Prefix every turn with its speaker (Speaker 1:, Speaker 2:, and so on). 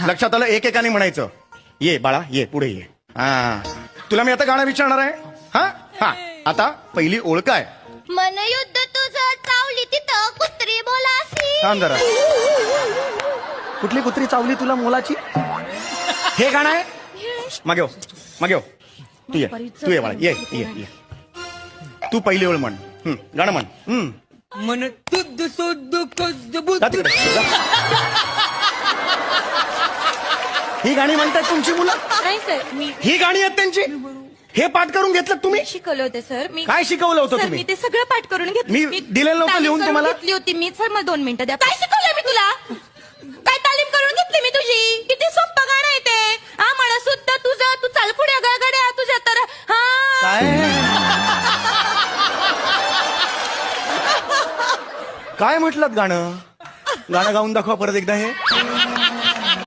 Speaker 1: लक्षात आलं? एकेकाने म्हणायचं. ये बाळा ये, पुढे ये. हा, तुला मी आता गाणं विचारणार आहे. हा हा, आता पहिली ओळ काय?
Speaker 2: मन युद्ध तुझं चावली तिथं कुत्री बोलासी.
Speaker 1: थांब जरा. कुठली कुत्री चावली तुला मोलाची? हे गाणं आहे? मागे हो, मागे हो. तू ये बाळा, ये ये ये. तू पहिली ओळ म्हण. गाणं म्हण.
Speaker 3: मन तुझ सुद्ध
Speaker 1: जा तिकडे, जा. ही गाणी म्हणतात तुमची मुलं?
Speaker 4: नाही सर, मी
Speaker 1: ही गाणी आहेत त्यांची? हे पाठ करून घेतलं तुम्ही?
Speaker 4: शिकवलं होतं सर. मी
Speaker 1: काय शिकवलं होतं
Speaker 4: सर,
Speaker 1: तुम्ही?
Speaker 4: मी ते सगळं पाठ करून घेतलं.
Speaker 1: मी दिलेलं नव्हतं
Speaker 4: तालीम
Speaker 1: लिहून
Speaker 4: करून
Speaker 1: तुम्हाला?
Speaker 4: घेतली होती मी. सर मला 2 मिनिटं द्या. काय शिकवलंय मी तुला? काय तालीम करून घेतली मी तुझी? किती सोपं गाणं आहे ते. हा, मला सुद्धा तुझं, तू चाल पुढे गडगड्या तुझ्या तर. हा,
Speaker 1: काय म्हटलं गाणं? गाणं गाऊन दाखवा परत एकदा हे.